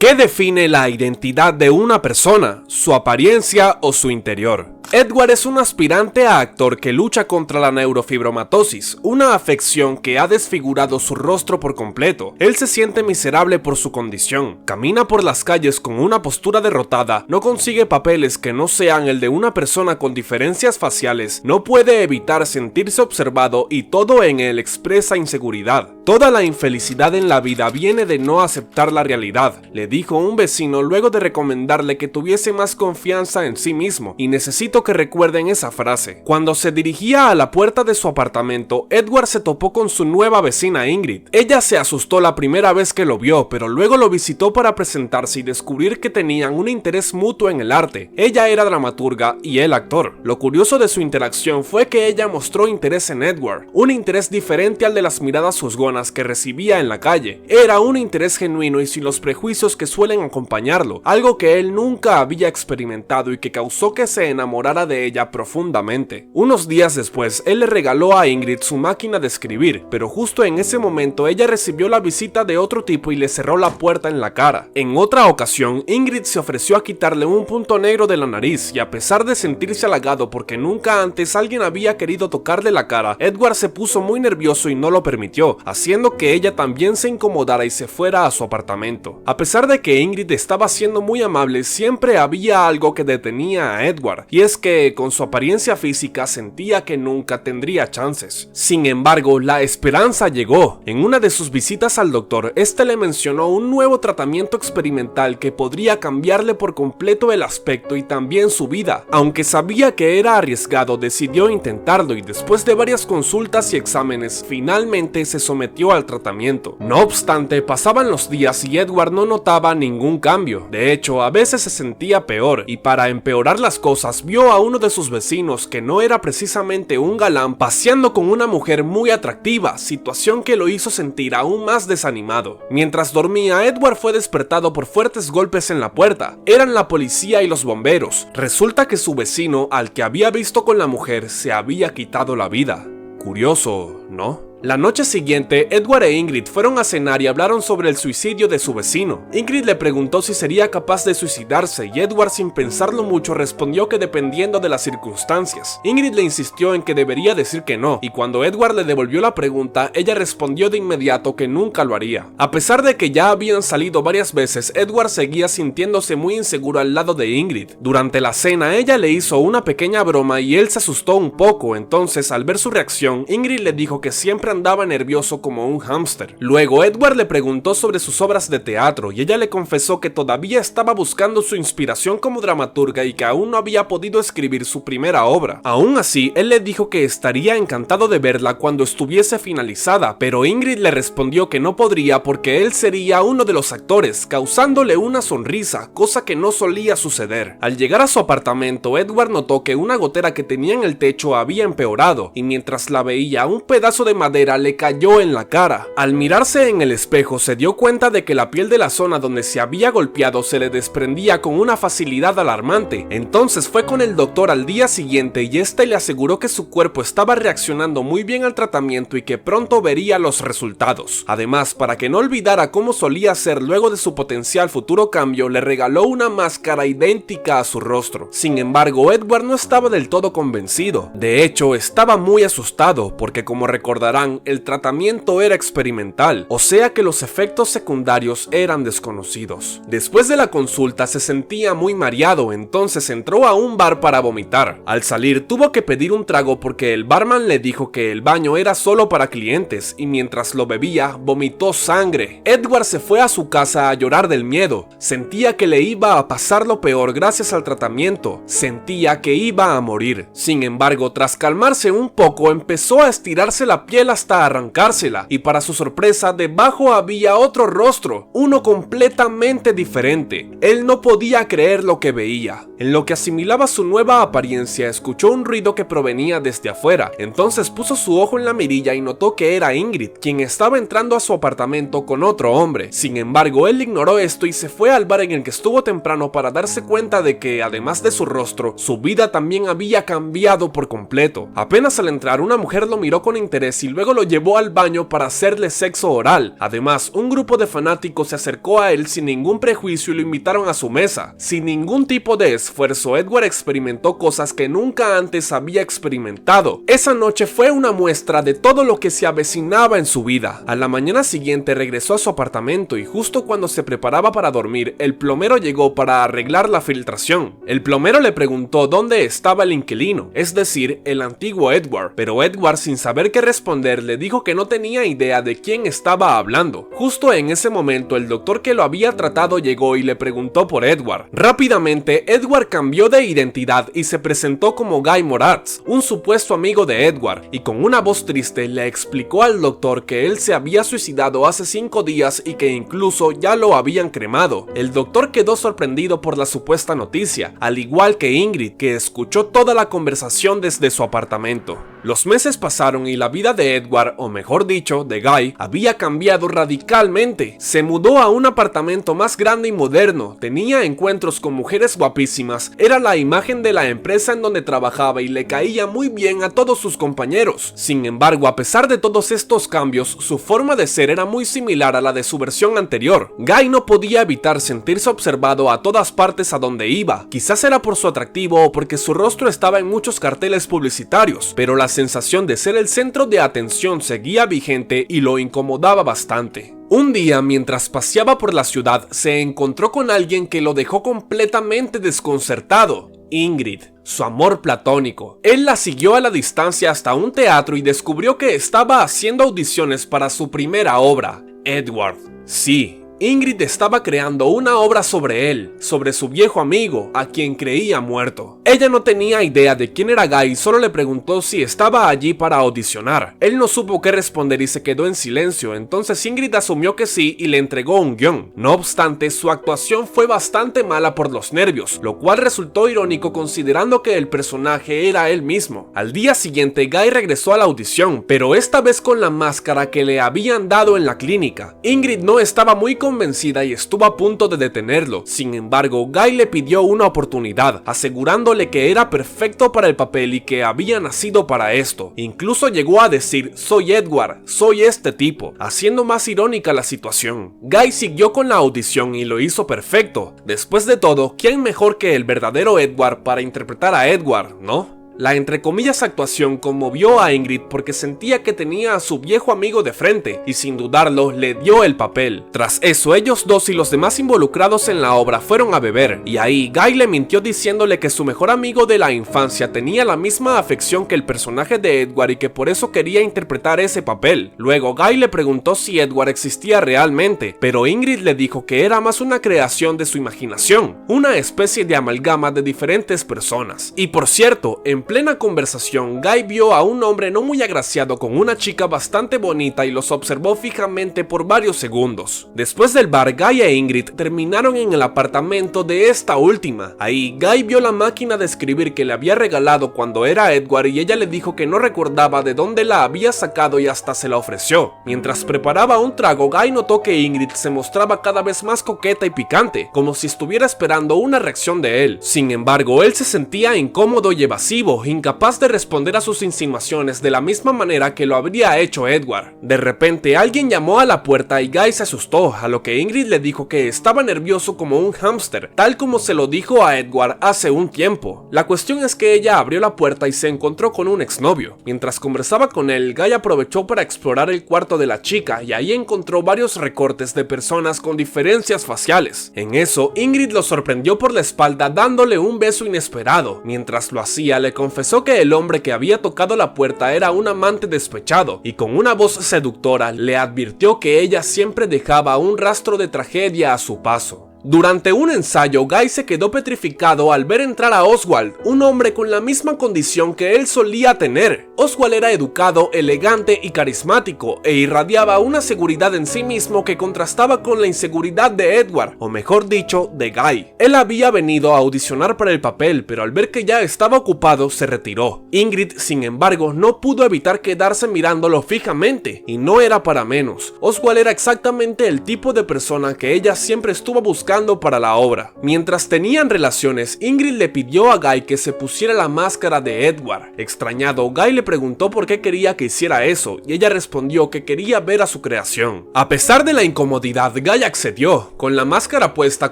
¿Qué define la identidad de una persona? ¿Su apariencia o su interior? Edward es un aspirante a actor que lucha contra la neurofibromatosis, una afección que ha desfigurado su rostro por completo. Él se siente miserable por su condición, camina por las calles con una postura derrotada, no consigue papeles que no sean el de una persona con diferencias faciales, no puede evitar sentirse observado y todo en él expresa inseguridad. Toda la infelicidad en la vida viene de no aceptar la realidad, le dijo un vecino luego de recomendarle que tuviese más confianza en sí mismo, y necesito que recuerden esa frase. Cuando se dirigía a la puerta de su apartamento, Edward se topó con su nueva vecina Ingrid. Ella se asustó la primera vez que lo vio, pero luego lo visitó para presentarse y descubrir que tenían un interés mutuo en el arte. Ella era dramaturga y él actor. Lo curioso de su interacción fue que ella mostró interés en Edward, un interés diferente al de las miradas juzgonas que recibía en la calle. Era un interés genuino y sin los prejuicios que suelen acompañarlo, algo que él nunca había experimentado y que causó que se enamorara de ella profundamente. Unos días después, él le regaló a Ingrid su máquina de escribir, pero justo en ese momento ella recibió la visita de otro tipo y le cerró la puerta en la cara. En otra ocasión, Ingrid se ofreció a quitarle un punto negro de la nariz y a pesar de sentirse halagado porque nunca antes alguien había querido tocarle la cara, Edward se puso muy nervioso y no lo permitió, haciendo que ella también se incomodara y se fuera a su apartamento. A pesar de que Ingrid estaba siendo muy amable, siempre había algo que detenía a Edward, y es que con su apariencia física sentía que nunca tendría chances. Sin embargo, la esperanza llegó. En una de sus visitas al doctor, este le mencionó un nuevo tratamiento experimental que podría cambiarle por completo el aspecto y también su vida. Aunque sabía que era arriesgado, decidió intentarlo y después de varias consultas y exámenes, finalmente se sometió al tratamiento. No obstante, pasaban los días y Edward no notaba ningún cambio. De hecho, a veces se sentía peor y para empeorar las cosas, vio a uno de sus vecinos, que no era precisamente un galán, paseando con una mujer muy atractiva, situación que lo hizo sentir aún más desanimado. Mientras dormía, Edward fue despertado por fuertes golpes en la puerta. Eran la policía y los bomberos. Resulta que su vecino, al que había visto con la mujer, se había quitado la vida. Curioso, ¿no? La noche siguiente, Edward e Ingrid fueron a cenar y hablaron sobre el suicidio de su vecino. Ingrid le preguntó si sería capaz de suicidarse y Edward, sin pensarlo mucho, respondió que dependiendo de las circunstancias. Ingrid le insistió en que debería decir que no, y cuando Edward le devolvió la pregunta, ella respondió de inmediato que nunca lo haría. A pesar de que ya habían salido varias veces, Edward seguía sintiéndose muy inseguro al lado de Ingrid. Durante la cena, ella le hizo una pequeña broma y él se asustó un poco, entonces al ver su reacción, Ingrid le dijo que siempre andaba nervioso como un hámster. Luego Edward le preguntó sobre sus obras de teatro y ella le confesó que todavía estaba buscando su inspiración como dramaturga y que aún no había podido escribir su primera obra. Aún así, él le dijo que estaría encantado de verla cuando estuviese finalizada, pero Ingrid le respondió que no podría porque él sería uno de los actores, causándole una sonrisa, cosa que no solía suceder. Al llegar a su apartamento, Edward notó que una gotera que tenía en el techo había empeorado y mientras la veía, un pedazo de madera le cayó en la cara. Al mirarse en el espejo se dio cuenta de que la piel de la zona donde se había golpeado se le desprendía con una facilidad alarmante. Entonces fue con el doctor al día siguiente y este le aseguró que su cuerpo estaba reaccionando muy bien al tratamiento y que pronto vería los resultados. Además, para que no olvidara cómo solía ser luego de su potencial futuro cambio, le regaló una máscara idéntica a su rostro. Sin embargo, Edward no estaba del todo convencido. De hecho, estaba muy asustado porque, como recordarán, el tratamiento era experimental, o sea que los efectos secundarios eran desconocidos. Después de la consulta se sentía muy mareado, entonces entró a un bar para vomitar. Al salir tuvo que pedir un trago porque el barman le dijo que el baño era solo para clientes y mientras lo bebía vomitó sangre. Edward se fue a su casa a llorar del miedo. Sentía que le iba a pasar lo peor gracias al tratamiento. Sentía que iba a morir. Sin embargo, tras calmarse un poco, empezó a estirarse la piel hasta arrancársela y para su sorpresa debajo había otro rostro, uno completamente diferente. Él no podía creer lo que veía. En lo que asimilaba su nueva apariencia, escuchó un ruido que provenía desde afuera. Entonces puso su ojo en la mirilla y notó que era Ingrid, quien estaba entrando a su apartamento con otro hombre. Sin embargo, él ignoró esto y se fue al bar en el que estuvo temprano para darse cuenta de que, además de su rostro, su vida también había cambiado por completo. Apenas al entrar, una mujer lo miró con interés y luego luego lo llevó al baño para hacerle sexo oral. Además, un grupo de fanáticos se acercó a él sin ningún prejuicio y lo invitaron a su mesa. Sin ningún tipo de esfuerzo, Edward experimentó cosas que nunca antes había experimentado. Esa noche fue una muestra de todo lo que se avecinaba en su vida. A la mañana siguiente regresó a su apartamento y justo cuando se preparaba para dormir, el plomero llegó para arreglar la filtración. El plomero le preguntó dónde estaba el inquilino, es decir, el antiguo Edward, pero Edward, sin saber qué responder, le dijo que no tenía idea de quién estaba hablando. Justo en ese momento, el doctor que lo había tratado llegó y le preguntó por Edward. Rápidamente, Edward cambió de identidad y se presentó como Guy Moratz, un supuesto amigo de Edward, y con una voz triste le explicó al doctor que él se había suicidado hace 5 días y que incluso ya lo habían cremado. El doctor quedó sorprendido por la supuesta noticia, al igual que Ingrid, que escuchó toda la conversación desde su apartamento. Los meses pasaron y la vida de Edward, o mejor dicho, de Guy, había cambiado radicalmente. Se mudó a un apartamento más grande y moderno, tenía encuentros con mujeres guapísimas, era la imagen de la empresa en donde trabajaba y le caía muy bien a todos sus compañeros. Sin embargo, a pesar de todos estos cambios, su forma de ser era muy similar a la de su versión anterior. Guy no podía evitar sentirse observado a todas partes a donde iba. Quizás era por su atractivo o porque su rostro estaba en muchos carteles publicitarios, pero la sensación de ser el centro de atención seguía vigente y lo incomodaba bastante. Un día, mientras paseaba por la ciudad, se encontró con alguien que lo dejó completamente desconcertado. Ingrid, su amor platónico. Él la siguió a la distancia hasta un teatro y descubrió que estaba haciendo audiciones para su primera obra. Edward. Sí, Ingrid estaba creando una obra sobre él, sobre su viejo amigo, a quien creía muerto. Ella no tenía idea de quién era Guy, solo le preguntó si estaba allí para audicionar. Él no supo qué responder y se quedó en silencio, entonces Ingrid asumió que sí y le entregó un guión. No obstante, su actuación fue bastante mala por los nervios, lo cual resultó irónico considerando que el personaje era él mismo. Al día siguiente, Guy regresó a la audición, pero esta vez con la máscara que le habían dado en la clínica. Ingrid no estaba muy convencida y estuvo a punto de detenerlo. Sin embargo, Guy le pidió una oportunidad, asegurándole que era perfecto para el papel y que había nacido para esto. Incluso llegó a decir: soy Edward, soy este tipo, haciendo más irónica la situación. Guy siguió con la audición y lo hizo perfecto. Después de todo, ¿quién mejor que el verdadero Edward para interpretar a Edward, no? La entre comillas actuación conmovió a Ingrid porque sentía que tenía a su viejo amigo de frente y sin dudarlo le dio el papel. Tras eso, ellos dos y los demás involucrados en la obra fueron a beber y ahí Guy le mintió diciéndole que su mejor amigo de la infancia tenía la misma afección que el personaje de Edward y que por eso quería interpretar ese papel. Luego Guy le preguntó si Edward existía realmente, pero Ingrid le dijo que era más una creación de su imaginación, una especie de amalgama de diferentes personas. Y por cierto, en plena conversación, Guy vio a un hombre no muy agraciado con una chica bastante bonita y los observó fijamente por varios segundos. Después del bar, Guy e Ingrid terminaron en el apartamento de esta última. Ahí, Guy vio la máquina de escribir que le había regalado cuando era Edward y ella le dijo que no recordaba de dónde la había sacado y hasta se la ofreció. Mientras preparaba un trago, Guy notó que Ingrid se mostraba cada vez más coqueta y picante, como si estuviera esperando una reacción de él. Sin embargo, él se sentía incómodo y evasivo, incapaz de responder a sus insinuaciones de la misma manera que lo habría hecho Edward. De repente, alguien llamó a la puerta y Guy se asustó, a lo que Ingrid le dijo que estaba nervioso como un hámster, tal como se lo dijo a Edward hace un tiempo. La cuestión es que ella abrió la puerta y se encontró con un exnovio. Mientras conversaba con él, Guy aprovechó para explorar el cuarto de la chica y ahí encontró varios recortes de personas con diferencias faciales. En eso, Ingrid lo sorprendió por la espalda dándole un beso inesperado. Mientras lo hacía, le confesó que el hombre que había tocado la puerta era un amante despechado y con una voz seductora le advirtió que ella siempre dejaba un rastro de tragedia a su paso. Durante un ensayo, Guy se quedó petrificado al ver entrar a Oswald, un hombre con la misma condición que él solía tener. Oswald era educado, elegante y carismático, e irradiaba una seguridad en sí mismo que contrastaba con la inseguridad de Edward, o mejor dicho, de Guy. Él había venido a audicionar para el papel, pero al ver que ya estaba ocupado, se retiró. Ingrid, sin embargo, no pudo evitar quedarse mirándolo fijamente, y no era para menos. Oswald era exactamente el tipo de persona que ella siempre estuvo buscando buscando para la obra. Mientras tenían relaciones, Ingrid le pidió a Guy que se pusiera la máscara de Edward. Extrañado, Guy le preguntó por qué quería que hiciera eso, y ella respondió que quería ver a su creación. A pesar de la incomodidad, Guy accedió. Con la máscara puesta,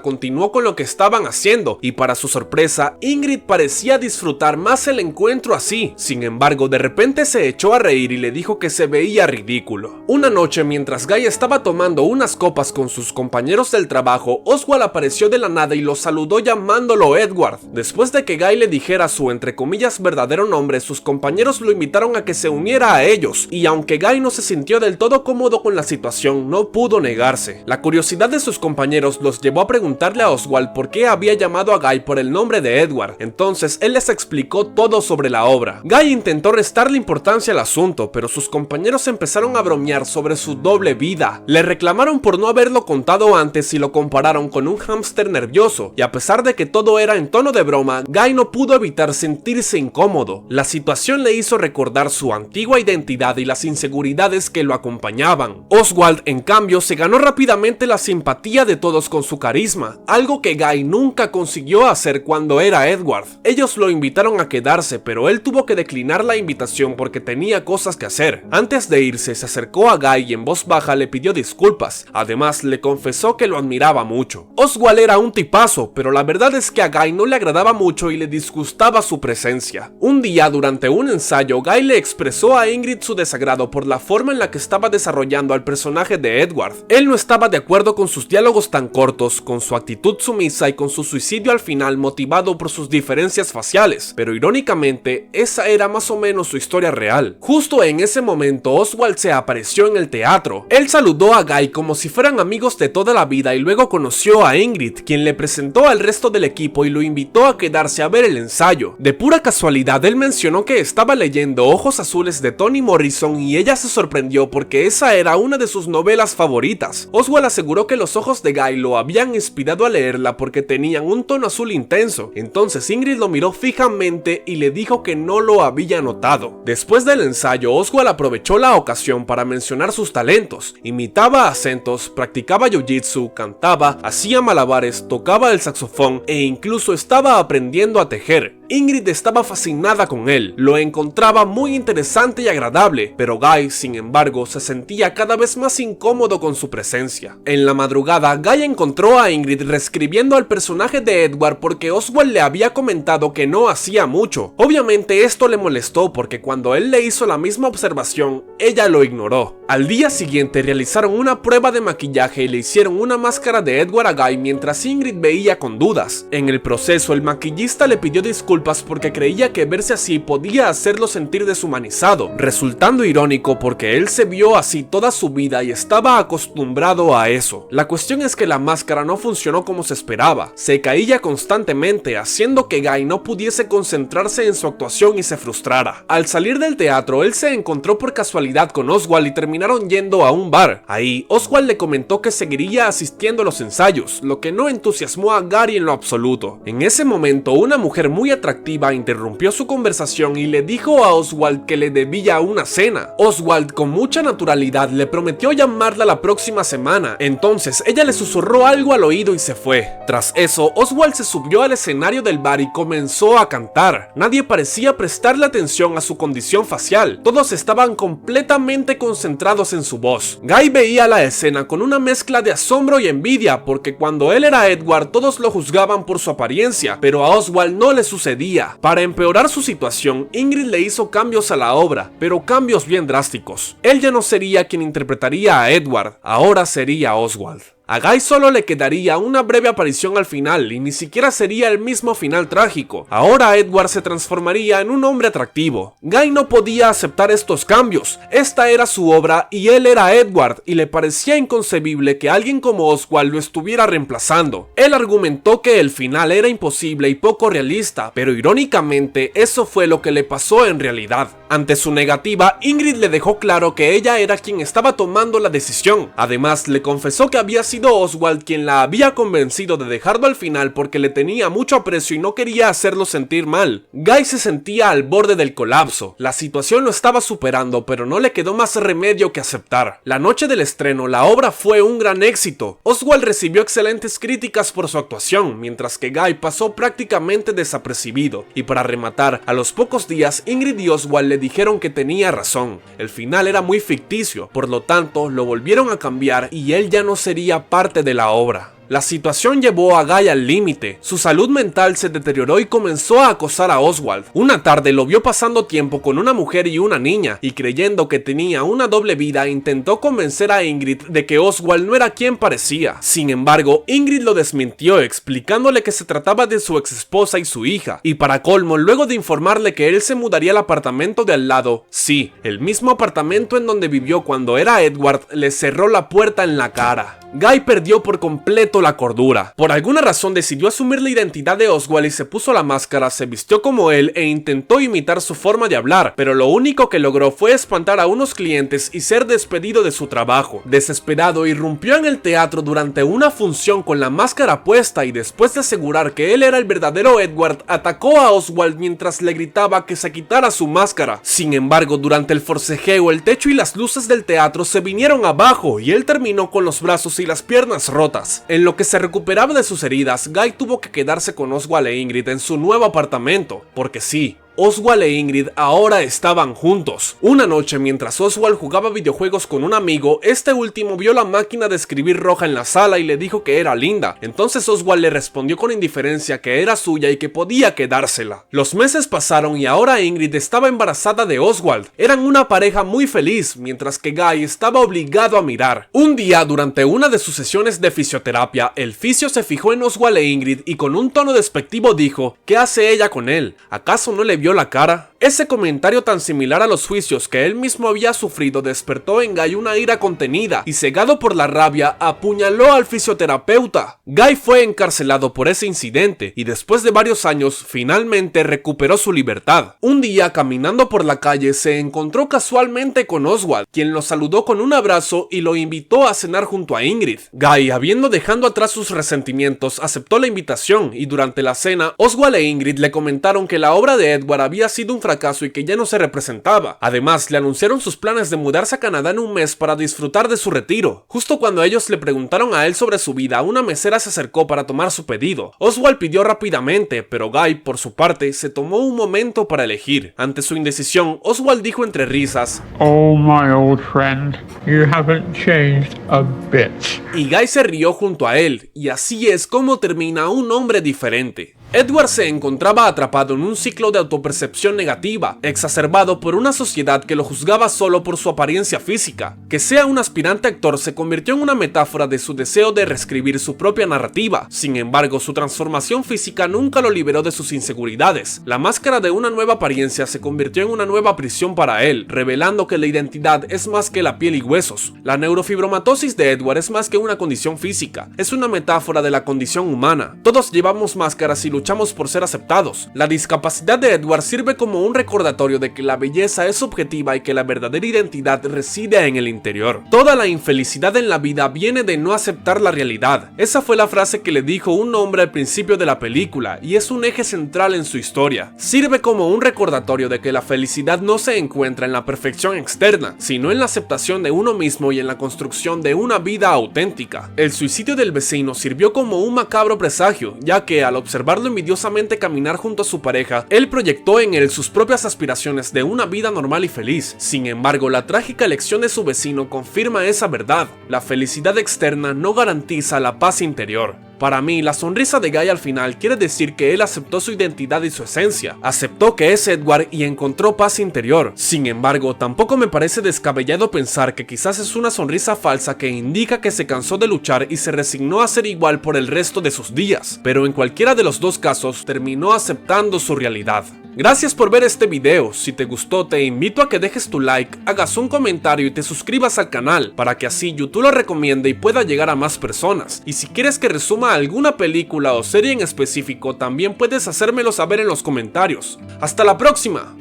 continuó con lo que estaban haciendo, y para su sorpresa, Ingrid parecía disfrutar más el encuentro así. Sin embargo, de repente se echó a reír y le dijo que se veía ridículo. Una noche, mientras Guy estaba tomando unas copas con sus compañeros del trabajo, Oswald apareció de la nada y lo saludó llamándolo Edward. Después de que Guy le dijera su entre comillas verdadero nombre, sus compañeros lo invitaron a que se uniera a ellos, y aunque Guy no se sintió del todo cómodo con la situación, no pudo negarse. La curiosidad de sus compañeros los llevó a preguntarle a Oswald por qué había llamado a Guy por el nombre de Edward. Entonces él les explicó todo sobre la obra. Guy intentó restarle importancia al asunto, pero sus compañeros empezaron a bromear sobre su doble vida. Le reclamaron por no haberlo contado antes y lo compararon con un hámster nervioso, y a pesar de que todo era en tono de broma, Guy no pudo evitar sentirse incómodo. La situación le hizo recordar su antigua identidad y las inseguridades que lo acompañaban. Oswald, en cambio, se ganó rápidamente la simpatía de todos con su carisma, algo que Guy nunca consiguió hacer cuando era Edward. Ellos lo invitaron a quedarse, pero él tuvo que declinar la invitación porque tenía cosas que hacer. Antes de irse, se acercó a Guy y en voz baja le pidió disculpas. Además, le confesó que lo admiraba mucho. Oswald era un tipazo, pero la verdad es que a Guy no le agradaba mucho y le disgustaba su presencia. Un día, durante un ensayo, Guy le expresó a Ingrid su desagrado por la forma en la que estaba desarrollando al personaje de Edward. Él no estaba de acuerdo con sus diálogos tan cortos, con su actitud sumisa y con su suicidio al final motivado por sus diferencias faciales, pero irónicamente, esa era más o menos su historia real. Justo en ese momento, Oswald se apareció en el teatro. Él saludó a Guy como si fueran amigos de toda la vida y luego conoció a Ingrid, quien le presentó al resto del equipo y lo invitó a quedarse a ver el ensayo. De pura casualidad, él mencionó que estaba leyendo Ojos Azules de Toni Morrison y ella se sorprendió porque esa era una de sus novelas favoritas. Oswald aseguró que los ojos de Guy lo habían inspirado a leerla porque tenían un tono azul intenso. Entonces Ingrid lo miró fijamente y le dijo que no lo había notado. Después del ensayo, Oswald aprovechó la ocasión para mencionar sus talentos. Imitaba acentos, practicaba jiu-jitsu, cantaba, hacía malabares, tocaba el saxofón e incluso estaba aprendiendo a tejer. Ingrid estaba fascinada con él, lo encontraba muy interesante y agradable, pero Guy, sin embargo, se sentía cada vez más incómodo con su presencia. En la madrugada, Guy encontró a Ingrid reescribiendo al personaje de Edward porque Oswald le había comentado que no hacía mucho. Obviamente esto le molestó porque cuando él le hizo la misma observación, ella lo ignoró. Al día siguiente realizaron una prueba de maquillaje y le hicieron una máscara de Edward a Guy mientras Ingrid veía con dudas. En el proceso, el maquillista le pidió disculpas porque creía que verse así podía hacerlo sentir deshumanizado, resultando irónico porque él se vio así toda su vida y estaba acostumbrado a eso. La cuestión es que la máscara no funcionó como se esperaba, se caía constantemente, haciendo que Guy no pudiese concentrarse en su actuación y se frustrara. Al salir del teatro, él se encontró por casualidad con Oswald y terminaron yendo a un bar. Ahí, Oswald le comentó que seguiría asistiendo a los ensayos, lo que no entusiasmó a Gary en lo absoluto. En ese momento, una mujer muy atractiva interrumpió su conversación y le dijo a Oswald que le debía una cena. Oswald, con mucha naturalidad, le prometió llamarla la próxima semana. Entonces ella le susurró algo al oído y se fue. Tras eso, Oswald se subió al escenario del bar y comenzó a cantar. Nadie parecía prestarle atención a su condición facial. Todos estaban completamente concentrados en su voz. Guy veía la escena con una mezcla de asombro y envidia porque cuando él era Edward todos lo juzgaban por su apariencia, pero a Oswald no le sucedía. Para empeorar su situación, Ingrid le hizo cambios a la obra, pero cambios bien drásticos. Él ya no sería quien interpretaría a Edward, ahora sería Oswald. A Guy solo le quedaría una breve aparición al final y ni siquiera sería el mismo final trágico. Ahora Edward se transformaría en un hombre atractivo. Guy no podía aceptar estos cambios. Esta era su obra y él era Edward y le parecía inconcebible que alguien como Oswald lo estuviera reemplazando. Él argumentó que el final era imposible y poco realista, pero irónicamente eso fue lo que le pasó en realidad. Ante su negativa, Ingrid le dejó claro que ella era quien estaba tomando la decisión. Además, le confesó que había sido sido Oswald quien la había convencido de dejarlo al final porque le tenía mucho aprecio y no quería hacerlo sentir mal. Guy se sentía al borde del colapso. La situación lo estaba superando, pero no le quedó más remedio que aceptar. La noche del estreno, la obra fue un gran éxito. Oswald recibió excelentes críticas por su actuación, mientras que Guy pasó prácticamente desapercibido. Y para rematar, a los pocos días, Ingrid y Oswald le dijeron que tenía razón. El final era muy ficticio, por lo tanto, lo volvieron a cambiar y él ya no sería parte de la obra. La situación llevó a Guy al límite. Su salud mental se deterioró y comenzó a acosar a Oswald. Una tarde lo vio pasando tiempo con una mujer y una niña, y creyendo que tenía una doble vida, intentó convencer a Ingrid de que Oswald no era quien parecía. Sin embargo, Ingrid lo desmintió, explicándole que se trataba de su ex esposa y su hija, y para colmo, luego de informarle que él se mudaría al apartamento de al lado, sí, el mismo apartamento en donde vivió cuando era Edward, le cerró la puerta en la cara. Guy perdió por completo la cordura. Por alguna razón decidió asumir la identidad de Oswald y se puso la máscara, se vistió como él e intentó imitar su forma de hablar, pero lo único que logró fue espantar a unos clientes y ser despedido de su trabajo. Desesperado, irrumpió en el teatro durante una función con la máscara puesta y después de asegurar que él era el verdadero Edward, atacó a Oswald mientras le gritaba que se quitara su máscara. Sin embargo, durante el forcejeo, el techo y las luces del teatro se vinieron abajo y él terminó con los brazos y las piernas rotas. En lo que se recuperaba de sus heridas, Guy tuvo que quedarse con Oswald e Ingrid en su nuevo apartamento, porque sí, Oswald e Ingrid ahora estaban juntos. Una noche, mientras Oswald jugaba videojuegos con un amigo, este último vio la máquina de escribir roja en la sala y le dijo que era linda. Entonces Oswald le respondió con indiferencia que era suya y que podía quedársela. Los meses pasaron y ahora Ingrid estaba embarazada de Oswald. Eran una pareja muy feliz, mientras que Guy estaba obligado a mirar. Un día, durante una de sus sesiones de fisioterapia, el fisio se fijó en Oswald e Ingrid y con un tono despectivo dijo: ¿qué hace ella con él? ¿Acaso no le vio la cara? Ese comentario tan similar a los juicios que él mismo había sufrido despertó en Guy una ira contenida y, cegado por la rabia, apuñaló al fisioterapeuta. Guy fue encarcelado por ese incidente y después de varios años finalmente recuperó su libertad. Un día, caminando por la calle, se encontró casualmente con Oswald, quien lo saludó con un abrazo y lo invitó a cenar junto a Ingrid. Guy, habiendo dejado atrás sus resentimientos, aceptó la invitación y durante la cena, Oswald e Ingrid le comentaron que la obra de Edward había sido un fracaso y que ya no se representaba. Además, le anunciaron sus planes de mudarse a Canadá en un mes para disfrutar de su retiro. Justo cuando ellos le preguntaron a él sobre su vida, una mesera se acercó para tomar su pedido. Oswald pidió rápidamente, pero Guy, por su parte, se tomó un momento para elegir. Ante su indecisión, Oswald dijo entre risas: "Oh, my old friend, you haven't changed a bit." Y Guy se rió junto a él, y así es como termina Un hombre diferente. Edward se encontraba atrapado en un ciclo de autopercepción negativa, exacerbado por una sociedad que lo juzgaba solo por su apariencia física. Que sea un aspirante actor se convirtió en una metáfora de su deseo de reescribir su propia narrativa. Sin embargo, su transformación física nunca lo liberó de sus inseguridades. La máscara de una nueva apariencia se convirtió en una nueva prisión para él, revelando que la identidad es más que la piel y huesos. La neurofibromatosis de Edward es más que una condición física, es una metáfora de la condición humana. Todos llevamos máscaras y luchamos por ser aceptados. La discapacidad de Edward sirve como un recordatorio de que la belleza es subjetiva y que la verdadera identidad reside en el interior. Toda la infelicidad en la vida viene de no aceptar la realidad. Esa fue la frase que le dijo un hombre al principio de la película y es un eje central en su historia. Sirve como un recordatorio de que la felicidad no se encuentra en la perfección externa, sino en la aceptación de uno mismo y en la construcción de una vida auténtica. El suicidio del vecino sirvió como un macabro presagio, ya que al observarlo envidiosamente caminar junto a su pareja, él proyectó en él sus propias aspiraciones de una vida normal y feliz. Sin embargo, la trágica elección de su vecino confirma esa verdad. La felicidad externa no garantiza la paz interior. Para mí, la sonrisa de Guy al final quiere decir que él aceptó su identidad y su esencia, aceptó que es Edward y encontró paz interior. Sin embargo, tampoco me parece descabellado pensar que quizás es una sonrisa falsa que indica que se cansó de luchar y se resignó a ser igual por el resto de sus días, pero en cualquiera de los dos casos terminó aceptando su realidad. Gracias por ver este video. Si te gustó, te invito a que dejes tu like, hagas un comentario y te suscribas al canal para que así YouTube lo recomiende y pueda llegar a más personas. Y si quieres que resuma alguna película o serie en específico, también puedes hacérmelo saber en los comentarios. ¡Hasta la próxima!